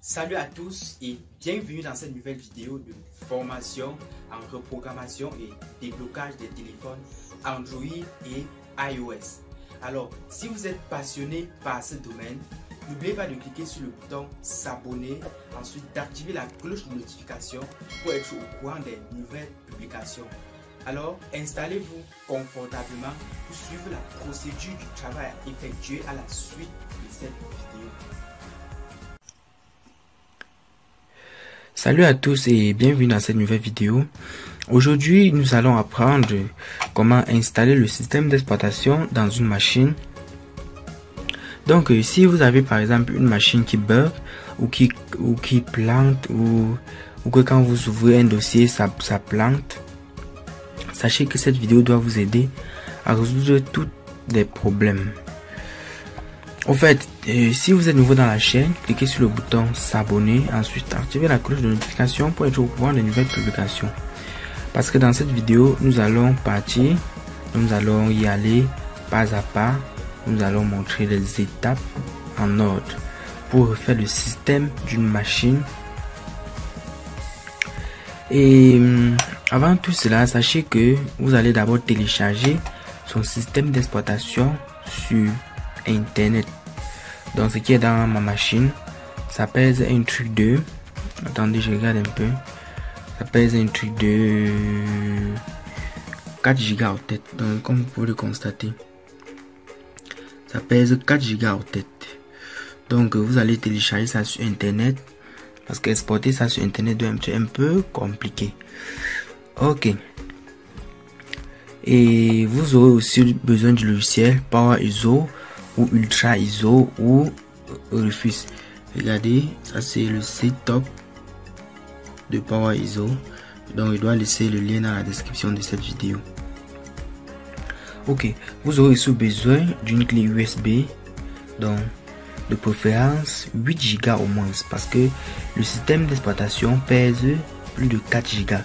Salut à tous et bienvenue dans cette nouvelle vidéo de formation en reprogrammation et déblocage des téléphones Android et iOS. Alors, si vous êtes passionné par ce domaine, n'oubliez pas de cliquer sur le bouton s'abonner, ensuite d'activer la cloche de notification pour être au courant des nouvelles publications. Alors, installez-vous confortablement pour suivre la procédure du travail à effectuer à la suite de cette vidéo. Salut à tous et bienvenue dans cette nouvelle vidéo. Aujourd'hui, nous allons apprendre comment installer le système d'exploitation dans une machine. Donc, si vous avez par exemple une machine qui bug ou qui plante ou que quand vous ouvrez un dossier, ça plante, sachez que cette vidéo doit vous aider à résoudre tous les problèmes. En fait, si vous êtes nouveau dans la chaîne, cliquez sur le bouton s'abonner, ensuite activez la cloche de notification pour être au courant des nouvelles publications. Parce que dans cette vidéo, nous allons y aller pas à pas, nous allons montrer les étapes en ordre pour refaire le système d'une machine. Et avant tout cela, sachez que vous allez d'abord télécharger son système d'exploitation sur Internet. Donc ce qui est dans ma machine, ça pèse un truc de, attendez je regarde un peu, ça pèse un truc de 4 gigaoctets. Donc comme vous pouvez le constater, ça pèse 4 gigaoctets. Donc vous allez télécharger ça sur Internet, parce qu'exporter ça sur Internet doit être un peu compliqué. Ok. Et vous aurez aussi besoin du logiciel PowerISO ou Ultra ISO ou Rufus. Regardez, ça c'est le setup de PowerISO. Donc je dois laisser le lien dans la description de cette vidéo. Ok, vous aurez aussi besoin d'une clé USB, donc de préférence 8 Go au moins, parce que le système d'exploitation pèse plus de 4 Go.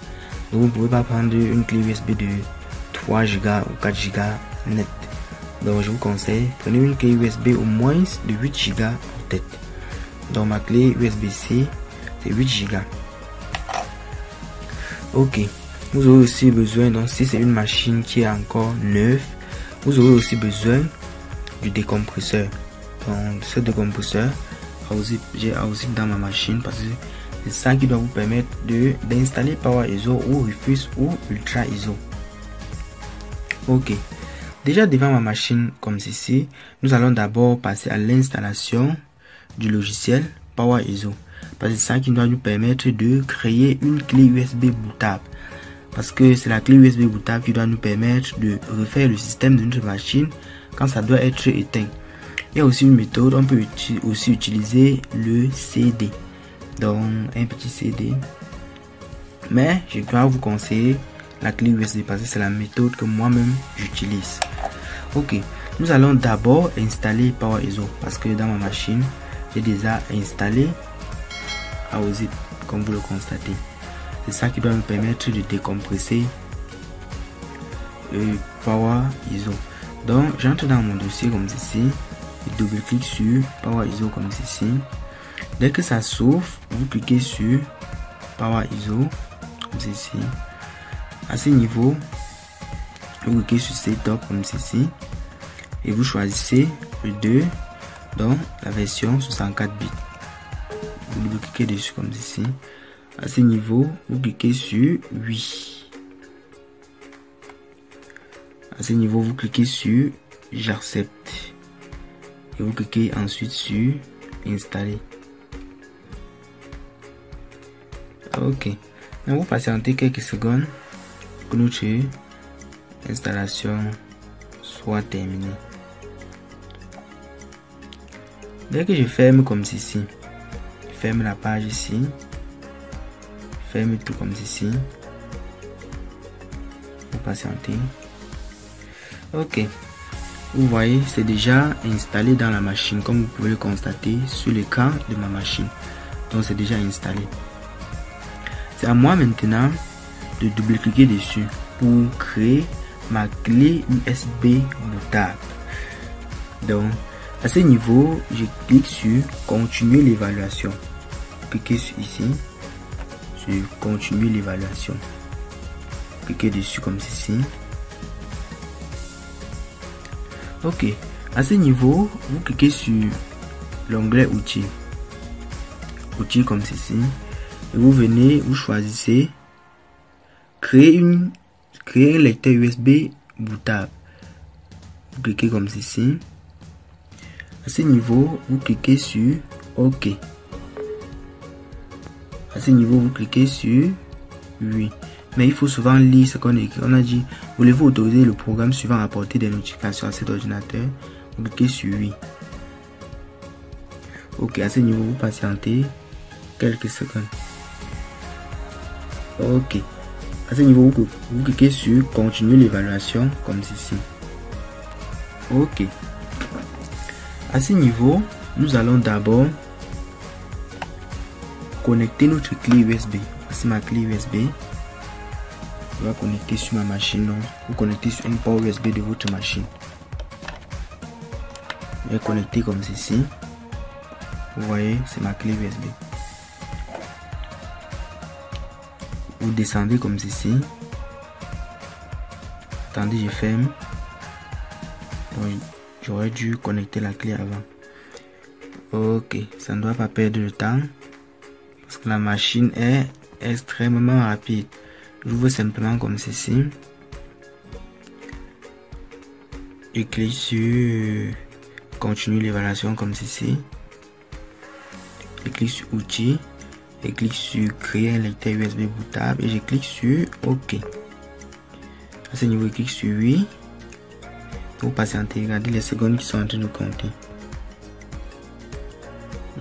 Donc vous ne pouvez pas prendre une clé USB de 3 Go ou 4 Go net. Donc je vous conseille, prenez une clé USB au moins de 8 Go en tête. Donc ma clé USB-C c'est 8 Go. Ok, vous aurez aussi besoin, donc si c'est une machine qui est encore neuve, vous aurez aussi besoin du décompresseur. Donc ce décompresseur, j'ai aussi dans ma machine, parce que c'est ça qui doit vous permettre d'installer PowerISO ou Rufus ou Ultra ISO. Ok. Déjà devant ma machine comme ceci, nous allons d'abord passer à l'installation du logiciel PowerISO. Parce que c'est ça qui doit nous permettre de créer une clé USB bootable. Parce que c'est la clé USB bootable qui doit nous permettre de refaire le système de notre machine quand ça doit être éteint. Il y a aussi une méthode, on peut aussi utiliser le CD. Donc un petit CD. Mais je dois vous conseiller la clé USB parce que c'est la méthode que moi-même j'utilise. Ok, nous allons d'abord installer PowerISO parce que dans ma machine j'ai déjà installé AOZIP comme vous le constatez. C'est ça qui doit me permettre de décompresser PowerISO. Donc j'entre dans mon dossier comme ceci, je double-clique sur PowerISO comme ceci. Dès que ça s'ouvre, vous cliquez sur PowerISO comme ceci. À ce niveau, vous cliquez sur Setup comme ceci et vous choisissez le 2, donc la version 64 bits. Vous cliquez dessus comme ceci. À ce niveau, vous cliquez sur oui. À ce niveau, vous cliquez sur j'accepte et vous cliquez ensuite sur installer. Ok, donc vous patientez quelques secondes que notre installation soit terminée. Dès que je ferme comme ceci, je ferme la page ici, je ferme tout comme ceci, vous patientez. Ok, vous voyez c'est déjà installé dans la machine comme vous pouvez le constater sur l'écran de ma machine. Donc c'est déjà installé. C'est à moi maintenant de double-cliquer dessus pour créer ma clé USB bootable. Donc à ce niveau, je clique sur continuer l'évaluation. cliquez ici sur continuer l'évaluation. Cliquez dessus comme ceci. Ok, à ce niveau, vous cliquez sur l'onglet outils. Outils comme ceci. Et vous venez, vous choisissez créer un lecteur USB bootable. Vous cliquez comme ceci. À ce niveau, vous cliquez sur OK. À ce niveau, vous cliquez sur oui. Mais il faut souvent lire ce qu'on écrit. On a dit, voulez-vous autoriser le programme suivant à apporter des notifications à cet ordinateur? Vous cliquez sur oui. Ok, à ce niveau, vous patientez quelques secondes. Ok. À ce niveau, vous cliquez sur continuer l'évaluation comme ceci. Ok. À ce niveau, nous allons d'abord connecter notre clé USB. Voici ma clé USB. Je vais connecter sur ma machine. Donc, vous connectez sur un port USB de votre machine. Je vais connecter comme ceci. Vous voyez, c'est ma clé USB. Vous descendez comme ceci. Attendez, je ferme. J'aurais dû connecter la clé avant. Ok, ça ne doit pas perdre de temps parce que la machine est extrêmement rapide. J'ouvre simplement comme ceci. Je clique sur continuer l'évaluation comme ceci. Je clique sur outils. Je clique sur créer un lecteur USB bootable et je clique sur OK. À ce niveau, je clique sur oui. Vous patientez, regardez les secondes qui sont en train de compter.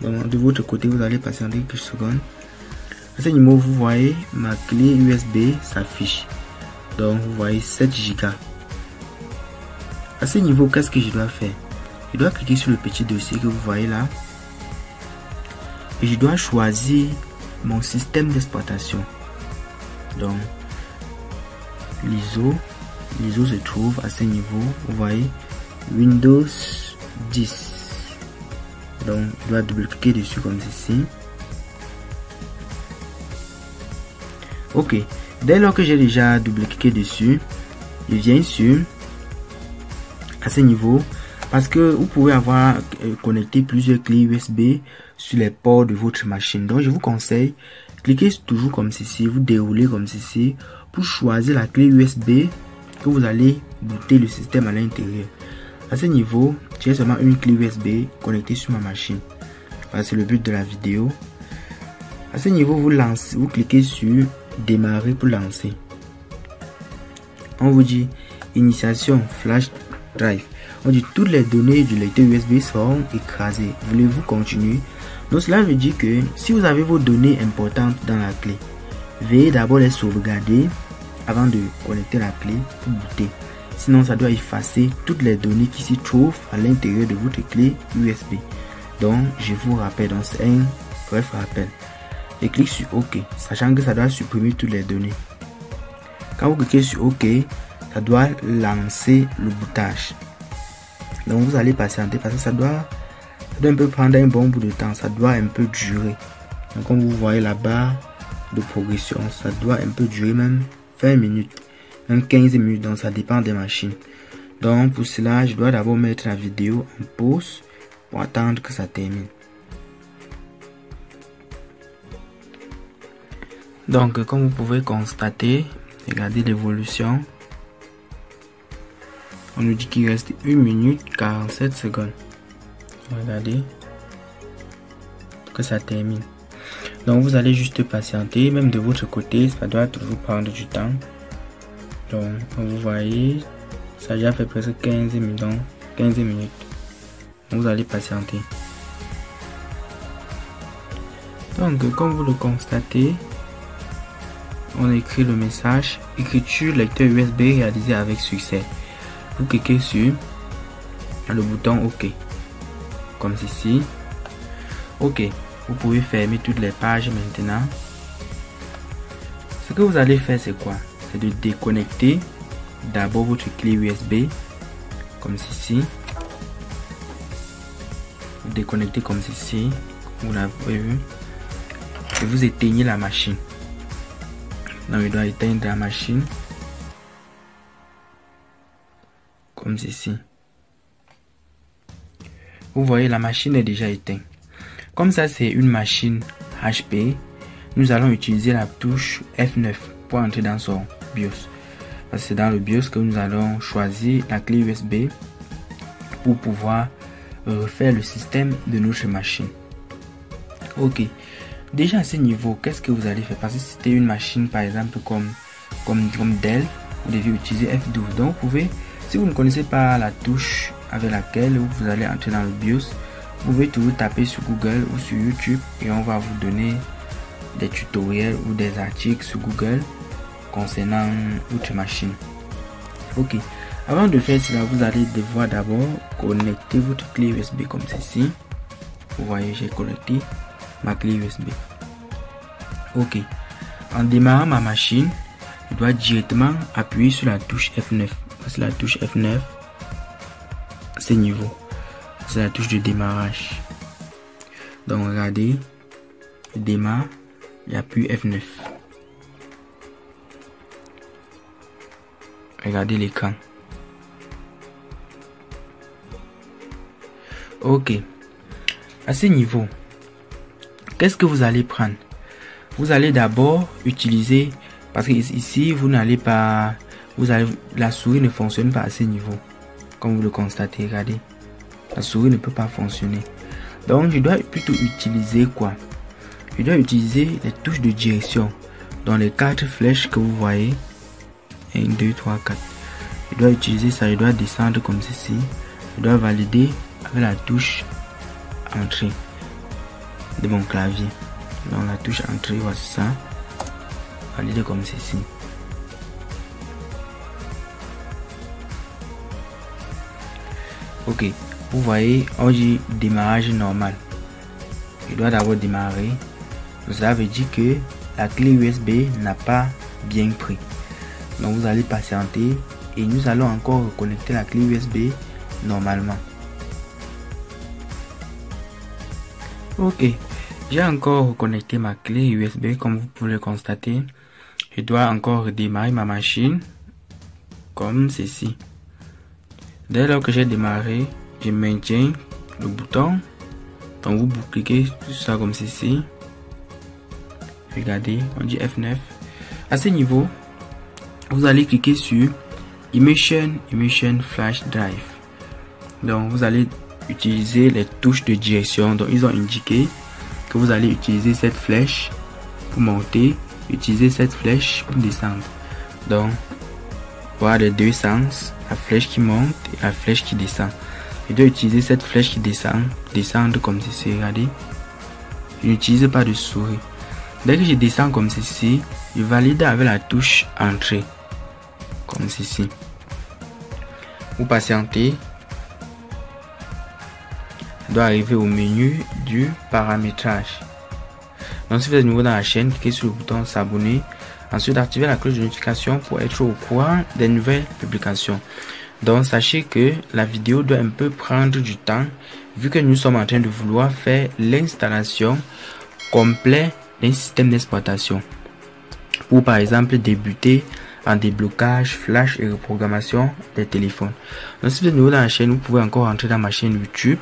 Donc, de votre côté, vous allez patienter quelques secondes. À ce niveau, vous voyez ma clé USB s'affiche. Donc, vous voyez 7 Go. À ce niveau, qu'est-ce que je dois faire? Je dois cliquer sur le petit dossier que vous voyez là. Et je dois choisir mon système d'exploitation. Donc, l'ISO se trouve à ce niveau. Vous voyez, Windows 10. Donc, je dois double-cliquer dessus comme ceci. Ok, dès lors que j'ai déjà double-cliqué dessus, je viens sur à ce niveau parce que vous pouvez avoir connecté plusieurs clés USB sur les ports de votre machine. Donc, je vous conseille, cliquez toujours comme ceci, vous déroulez comme ceci pour choisir la clé USB que vous allez booter le système à l'intérieur. À ce niveau, j'ai seulement une clé USB connectée sur ma machine. Voilà, c'est le but de la vidéo. À ce niveau, vous cliquez sur démarrer pour lancer. On vous dit initiation flash drive. On dit toutes les données du lecteur USB seront écrasées. Voulez-vous continuer? Donc cela veut dire que si vous avez vos données importantes dans la clé, veuillez d'abord les sauvegarder avant de connecter la clé pour booter. Sinon ça doit effacer toutes les données qui s'y trouvent à l'intérieur de votre clé USB. Donc je vous rappelle, donc c'est un bref rappel. Et clique sur OK, sachant que ça doit supprimer toutes les données. Quand vous cliquez sur OK, ça doit lancer le bootage. Donc vous allez patienter parce que ça doit un peu prendre un bon bout de temps, ça doit un peu durer. Donc comme vous voyez la barre de progression, ça doit un peu durer, même 20 minutes, même 15 minutes, donc ça dépend des machines. Donc pour cela, je dois d'abord mettre la vidéo en pause pour attendre que ça termine. Donc comme vous pouvez constater, regardez l'évolution. On nous dit qu'il reste 1 minute 47 secondes. Regardez que ça termine. Donc vous allez juste patienter, même de votre côté, ça doit toujours prendre du temps. Donc vous voyez, ça a déjà fait presque 15 minutes. Donc vous allez patienter. Donc comme vous le constatez, on écrit le message écriture lecteur USB réalisé avec succès. Vous cliquez sur le bouton OK comme ceci. OK, vous pouvez fermer toutes les pages maintenant. Ce que vous allez faire, c'est quoi? C'est de déconnecter d'abord votre clé USB comme ceci. Vous déconnectez comme ceci, vous l'avez vu. et vous éteignez la machine. Donc je dois éteindre la machine comme ceci. Vous voyez, la machine est déjà éteinte. Comme ça, c'est une machine HP. Nous allons utiliser la touche F9 pour entrer dans son BIOS. Parce que c'est dans le BIOS que nous allons choisir la clé USB pour pouvoir refaire le système de notre machine. Ok. Déjà à ce niveau, qu'est-ce que vous allez faire? Parce que si c'était une machine par exemple comme Dell, vous devez utiliser F12. Donc vous pouvez, si vous ne connaissez pas la touche avec laquelle vous allez entrer dans le BIOS, vous pouvez toujours taper sur Google ou sur YouTube et on va vous donner des tutoriels ou des articles sur Google concernant votre machine. Ok, avant de faire cela, vous allez devoir d'abord connecter votre clé USB comme ceci. Vous voyez, j'ai connecté ma clé USB. Ok, en démarrant ma machine, je dois directement appuyer sur la touche F9. Parce que la touche F9, c'est niveau. C'est la touche de démarrage. Donc regardez, je démarre, j'appuie F9. Regardez l'écran. Ok. À ce niveau, qu'est-ce que vous allez prendre? Vous allez d'abord utiliser, parce que ici vous n'allez pas, la souris ne fonctionne pas à ce niveau. Comme vous le constatez, regardez. La souris ne peut pas fonctionner. Donc je dois plutôt utiliser quoi? Je dois utiliser les touches de direction. Dans les 4 flèches que vous voyez. 1, 2, 3, 4. Je dois utiliser ça. Je dois descendre comme ceci. Je dois valider avec la touche entrée de mon clavier. Donc la touche entrée, voici ça. Valider comme ceci. Ok, vous voyez, on dit démarrage normal. Je dois d'abord démarrer. Cela veut dire que la clé USB n'a pas bien pris. Donc vous allez patienter et nous allons encore reconnecter la clé USB normalement. Ok, j'ai encore reconnecté ma clé USB comme vous pouvez le constater. Je dois encore redémarrer ma machine comme ceci. Dès lors que j'ai démarré, je maintiens le bouton. Donc vous cliquez sur ça comme ceci. Regardez, on dit F9. À ce niveau, vous allez cliquer sur Immersion Flash Drive. Donc vous allez utiliser les touches de direction. Donc ils ont indiqué que vous allez utiliser cette flèche pour monter, utiliser cette flèche pour descendre. Donc voilà les deux sens, la flèche qui monte et la flèche qui descend. Je dois utiliser cette flèche qui descend, descendre comme ceci, regardez. Je n'utilise pas de souris. Dès que je descends comme ceci, je valide avec la touche entrée, comme ceci. Vous patientez. Je dois arriver au menu du paramétrage. Donc si vous êtes nouveau dans la chaîne, cliquez sur le bouton s'abonner. Ensuite, activez la cloche de notification pour être au courant des nouvelles publications. Donc, sachez que la vidéo doit un peu prendre du temps, vu que nous sommes en train de vouloir faire l'installation complète d'un système d'exploitation. Pour, par exemple, débuter en déblocage, flash et reprogrammation des téléphones. Donc, si vous êtes nouveau dans la chaîne, vous pouvez encore entrer dans ma chaîne YouTube,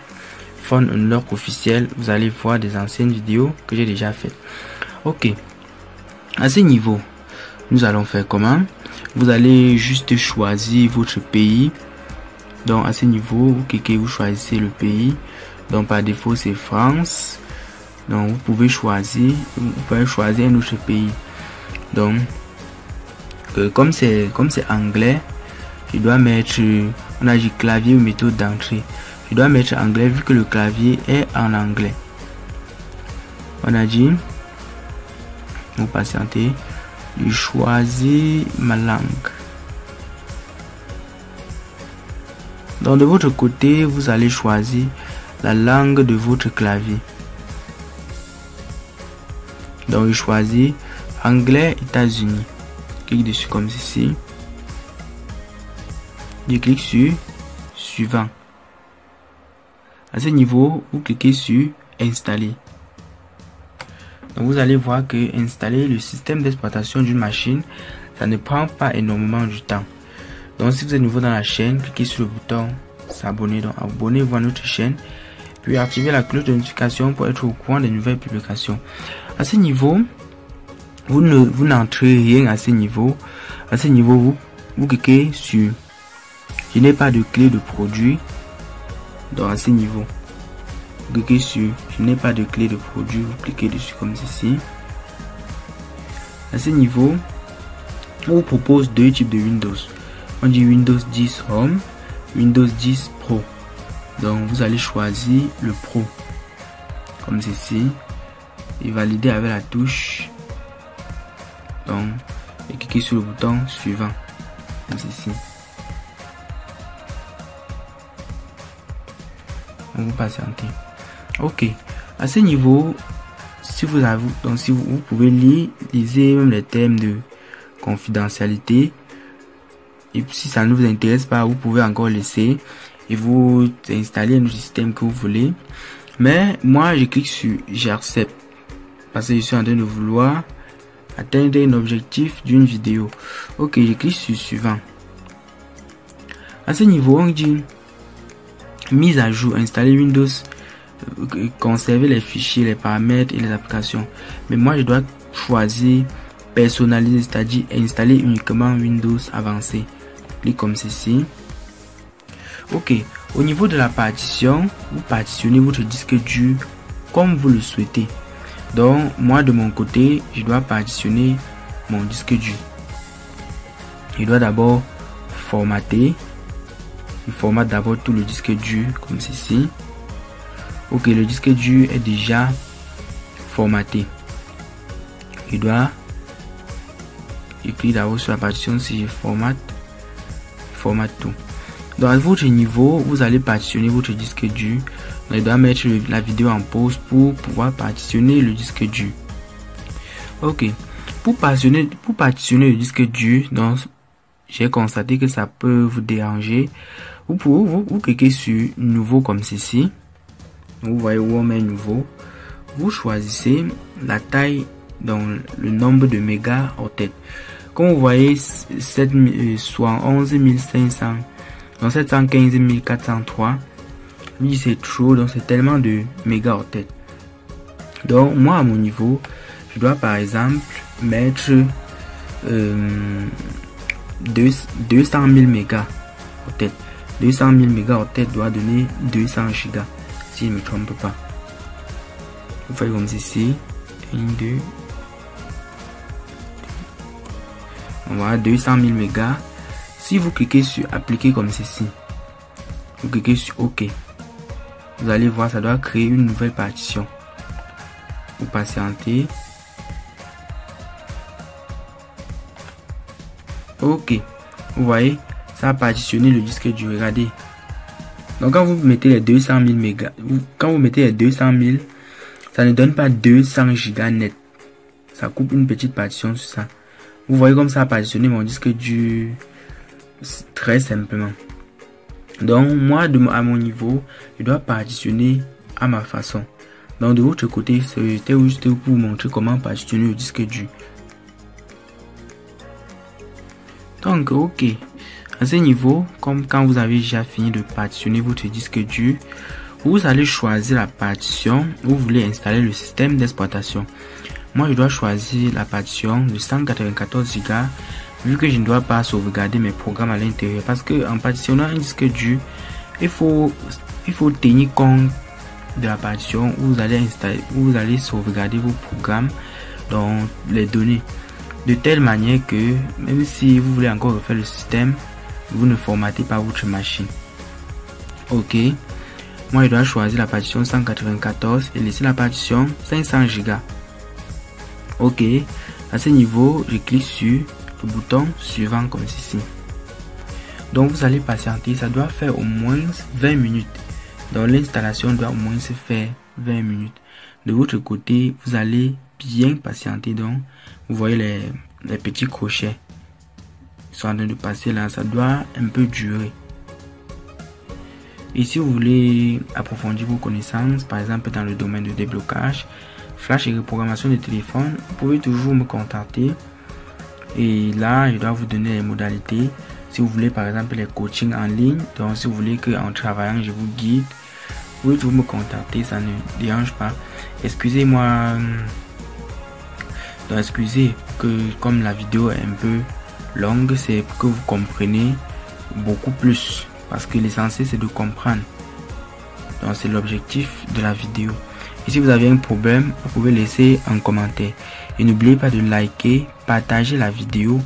Phone Unlock officiel. Vous allez voir des anciennes vidéos que j'ai déjà faites. Ok. À ce niveau, nous allons faire comment? Vous allez juste choisir votre pays. Donc à ce niveau, vous cliquez, vous choisissez le pays. Donc par défaut c'est France. Donc vous pouvez choisir un autre pays. Donc comme c'est anglais, je dois mettre, on a dit clavier ou méthode d'entrée. Je dois mettre anglais vu que le clavier est en anglais. On a dit, vous patientez. Je choisis ma langue. Donc de votre côté, vous allez choisir la langue de votre clavier. Donc je choisis anglais États-Unis. Clique dessus comme ceci. Je clique sur suivant. À ce niveau, vous cliquez sur installer. Donc vous allez voir que installer le système d'exploitation d'une machine, ça ne prend pas énormément du temps. Donc si vous êtes nouveau dans la chaîne, cliquez sur le bouton s'abonner. Donc abonnez-vous à notre chaîne, puis activez la cloche de notification pour être au courant des nouvelles publications. À ce niveau, vous n'entrez rien à ce niveau. À ce niveau, vous cliquez sur je n'ai pas de clé de produit. Donc à ce niveau, vous cliquez sur je n'ai pas de clé de produit, vous cliquez dessus comme ceci. À ce niveau, on vous propose deux types de Windows. On dit Windows 10 Home, Windows 10 Pro. Donc vous allez choisir le Pro comme ceci et valider avec la touche. Donc et cliquez sur le bouton suivant comme ceci. On vous patienter. Ok, à ce niveau, si vous avez, donc si vous pouvez lisez même les termes de confidentialité. Et si ça ne vous intéresse pas, vous pouvez encore laisser et vous installer le système que vous voulez. Mais moi, je clique sur j'accepte parce que je suis en train de vouloir atteindre un objectif d'une vidéo. Ok, je clique sur suivant. À ce niveau, on dit mise à jour, installer Windows, conserver les fichiers, les paramètres et les applications. Mais moi, je dois choisir personnaliser, c'est-à-dire installer uniquement Windows avancé. Clique comme ceci. Ok, au niveau de la partition, vous partitionnez votre disque dur comme vous le souhaitez. Donc moi de mon côté, je dois partitionner mon disque dur. Je dois d'abord formater. Je formate d'abord tout le disque dur comme ceci. Ok, le disque dur est déjà formaté. Je dois cliquer d'abord sur la partition. Si je formate tout. Donc à votre niveau, vous allez partitionner votre disque dur. Donc, je dois mettre la vidéo en pause pour pouvoir partitionner le disque dur. Ok, pour partitionner le disque dur, donc j'ai constaté que ça peut vous déranger. Vous cliquez sur nouveau comme ceci. Vous voyez où on met nouveau. Vous choisissez la taille, donc le nombre de mégaoctets. Comme vous voyez, 11 500, donc 715 403. Oui, c'est trop, donc c'est tellement de mégaoctets. Donc moi à mon niveau, je dois par exemple mettre 200 000 mégaoctets. 200 000 mégaoctets doit donner 200 gigas, si je ne me trompe pas. Vous faites comme ceci. 1, 2. Voilà, 200 000 mégas. Si vous cliquez sur appliquer comme ceci, vous cliquez sur OK. Vous allez voir, ça doit créer une nouvelle partition. Vous patientez. Ok. Vous voyez, ça a partitionné le disque dur. Regardez. Donc quand vous mettez les 200 000 mégas, quand vous mettez les 200 000, ça ne donne pas 200 gigas net. Ça coupe une petite partition sur ça. Vous voyez comme ça a partitionné mon disque dur très simplement. Donc moi à mon niveau, je dois partitionner à ma façon. Donc de votre côté, c'était juste pour vous montrer comment partitionner le disque dur. Donc ok, à ce niveau, comme quand vous avez déjà fini de partitionner votre disque dur, vous allez choisir la partition où vous voulez installer le système d'exploitation. Moi je dois choisir la partition de 194 Go vu que je ne dois pas sauvegarder mes programmes à l'intérieur, parce que en partitionnant un disque dur, il faut tenir compte de la partition où vous allez installer, où vous allez sauvegarder vos programmes, dans les données, de telle manière que même si vous voulez encore refaire le système, vous ne formatez pas votre machine. Ok, moi je dois choisir la partition 194 et laisser la partition 500 Go. Ok, à ce niveau, je clique sur le bouton suivant comme ceci. Donc vous allez patienter, ça doit faire au moins 20 minutes. Donc l'installation doit au moins se faire 20 minutes. De votre côté, vous allez bien patienter. Donc vous voyez les petits crochets sont en train de passer là, ça doit un peu durer. Et si vous voulez approfondir vos connaissances, par exemple dans le domaine de déblocage, flash et reprogrammation de téléphone, vous pouvez toujours me contacter. Et là, je dois vous donner les modalités. Si vous voulez par exemple les coachings en ligne, donc si vous voulez qu'en travaillant, je vous guide, vous pouvez toujours me contacter, ça ne dérange pas. Excusez-moi, donc excusez que comme la vidéo est un peu longue, c'est pour que vous compreniez beaucoup plus. Parce que l'essentiel c'est de comprendre. Donc c'est l'objectif de la vidéo. Et si vous avez un problème, vous pouvez laisser un commentaire. Et n'oubliez pas de liker, partager la vidéo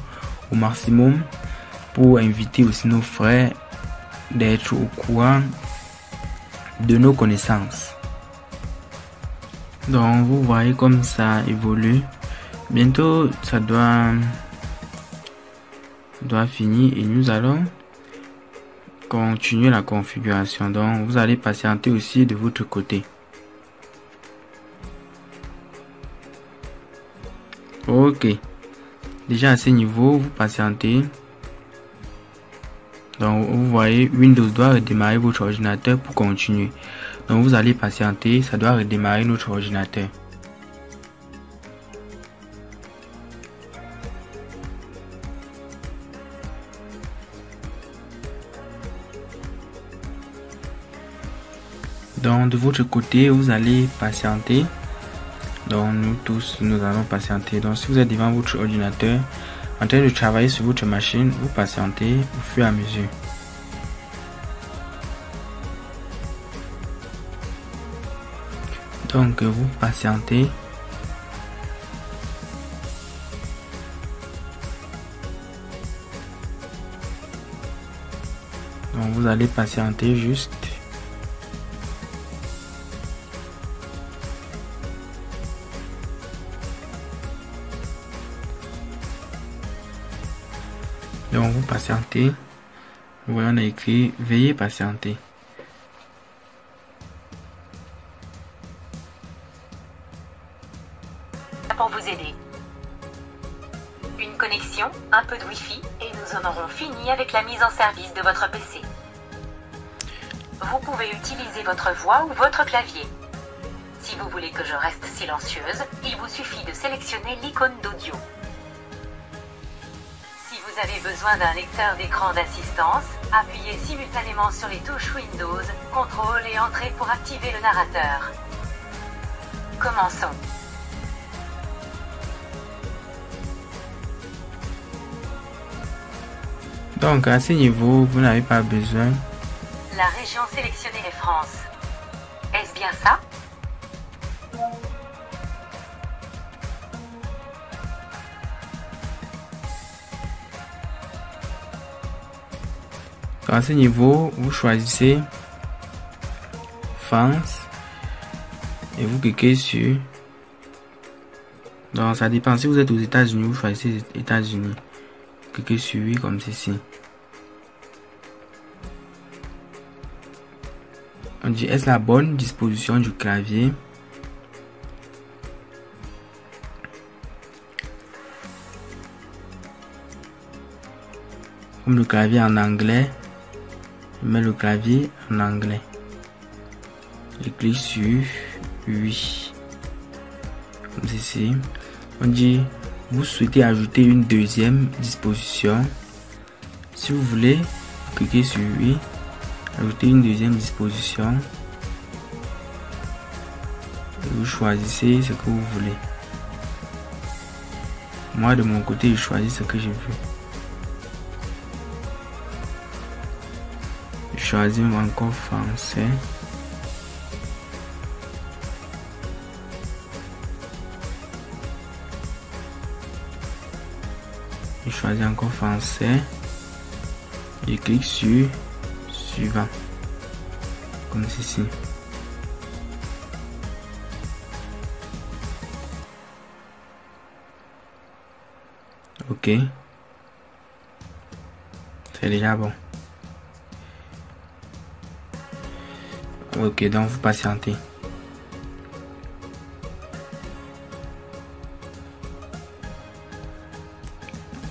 au maximum pour inviter aussi nos frères d'être au courant de nos connaissances. Donc vous voyez comme ça évolue. Bientôt ça doit finir et nous allons continuer la configuration. Donc vous allez patienter aussi de votre côté. Ok, déjà à ce niveau vous patientez. Donc vous voyez Windows doit redémarrer votre ordinateur pour continuer. Donc vous allez patienter, ça doit redémarrer notre ordinateur. Donc de votre côté vous allez patienter. Donc nous tous nous allons patienter. Donc si vous êtes devant votre ordinateur en train de travailler sur votre machine, vous patientez au fur et à mesure. Donc vous patientez. Donc vous allez patienter juste. Donc vous patientez. Vous voyez, on a écrit veuillez patienter. Pour vous aider. Une connexion, un peu de Wi-Fi et nous en aurons fini avec la mise en service de votre PC. Vous pouvez utiliser votre voix ou votre clavier. Si vous voulez que je reste silencieuse, il vous suffit de sélectionner l'icône d'audio. Si vous avez besoin d'un lecteur d'écran d'assistance, appuyez simultanément sur les touches Windows, CTRL et Entrée pour activer le narrateur. Commençons. Donc à ce niveau, vous n'avez pas besoin. La région sélectionnée est France. Est-ce bien ça? Donc à ce niveau, vous choisissez France et vous cliquez sur. Donc ça dépend. Si vous êtes aux États-Unis, vous choisissez États-Unis. Cliquez sur oui comme ceci. On dit est-ce la bonne disposition du clavier? Comme le clavier en anglais, je mets le clavier en anglais. Je clique sur oui. Comme ceci. On dit vous souhaitez ajouter une deuxième disposition. Si vous voulez, cliquez sur oui. Ajouter une deuxième disposition. Et vous choisissez ce que vous voulez. Moi de mon côté, je choisis ce que je veux. Je choisis encore français. Je choisis encore français. Je clique sur suivant. Comme ceci. Ok. C'est déjà bon. Ok, donc vous patientez.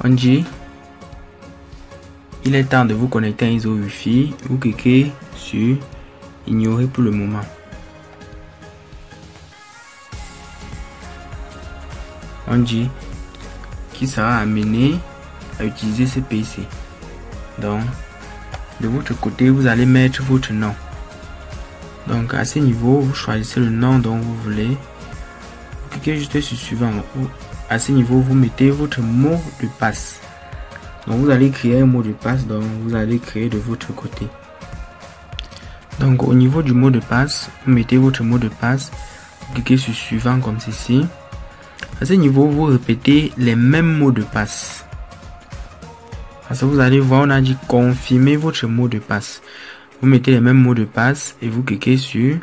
On dit il est temps de vous connecter à un réseau Wi-Fi. Vous cliquez sur ignorer pour le moment. on dit, qui sera amené à utiliser ce PC. Donc, de votre côté, vous allez mettre votre nom. Donc, à ce niveau, vous choisissez le nom dont vous voulez. Vous cliquez juste sur suivant. À ce niveau, vous mettez votre mot de passe. Donc, vous allez créer un mot de passe. Donc, vous allez créer de votre côté. Donc, au niveau du mot de passe, vous mettez votre mot de passe. Vous cliquez sur suivant comme ceci. À ce niveau, vous répétez les mêmes mots de passe. Parce que vous allez voir, on a dit confirmer votre mot de passe. Vous mettez les mêmes mots de passe et vous cliquez sur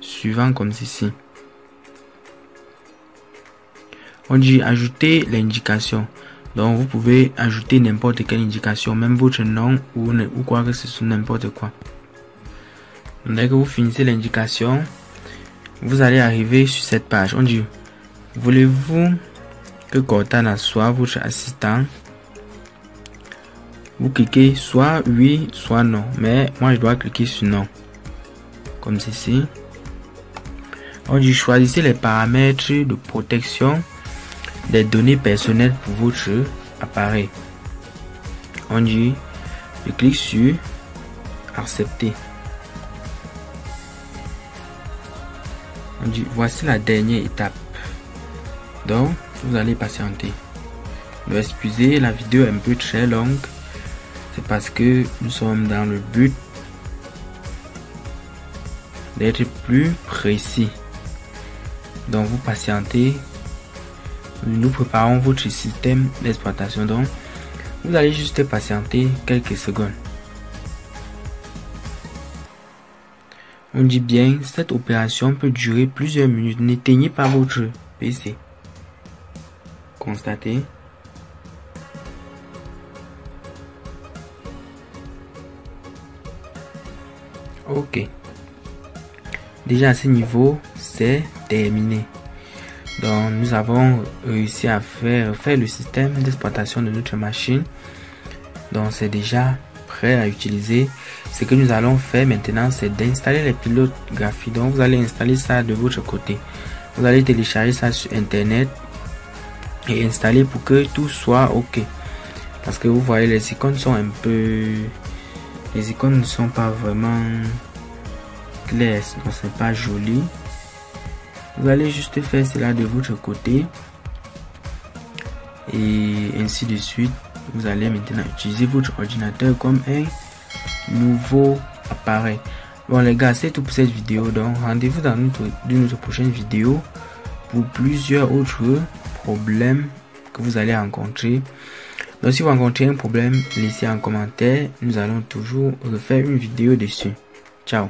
suivant comme ceci. On dit ajouter l'indication. Donc vous pouvez ajouter n'importe quelle indication, même votre nom ou quoi que ce soit, n'importe quoi. Dès que vous finissez l'indication, vous allez arriver sur cette page. On dit, voulez-vous que Cortana soit votre assistant? Vous cliquez soit oui, soit non. Mais moi, je dois cliquer sur non. Comme ceci. On dit choisissez les paramètres de protection des données personnelles pour votre appareil. On dit, je clique sur accepter. On dit voici la dernière étape. Donc, vous allez patienter. Excusez, la vidéo est un peu très longue. C'est parce que nous sommes dans le but d'être plus précis. Donc vous patientez. Nous préparons votre système d'exploitation. Donc vous allez juste patienter quelques secondes. On dit bien, cette opération peut durer plusieurs minutes. N'éteignez pas votre PC. Constatez. Ok. Déjà à ce niveau, c'est terminé. Donc nous avons réussi à faire le système d'exploitation de notre machine. Donc c'est déjà prêt à utiliser. Ce que nous allons faire maintenant, c'est d'installer les pilotes graphiques. Donc vous allez installer ça de votre côté. Vous allez télécharger ça sur internet et installer pour que tout soit ok. Parce que vous voyez, les icônes sont un peu... Les icônes ne sont pas vraiment claires, donc c'est pas joli. Vous allez juste faire cela de votre côté et ainsi de suite. Vous allez maintenant utiliser votre ordinateur comme un nouveau appareil. Bon les gars, c'est tout pour cette vidéo. Donc rendez-vous dans notre prochaine vidéo pour plusieurs autres problèmes que vous allez rencontrer. Donc si vous rencontrez un problème, laissez un commentaire. Nous allons toujours refaire une vidéo dessus. Ciao.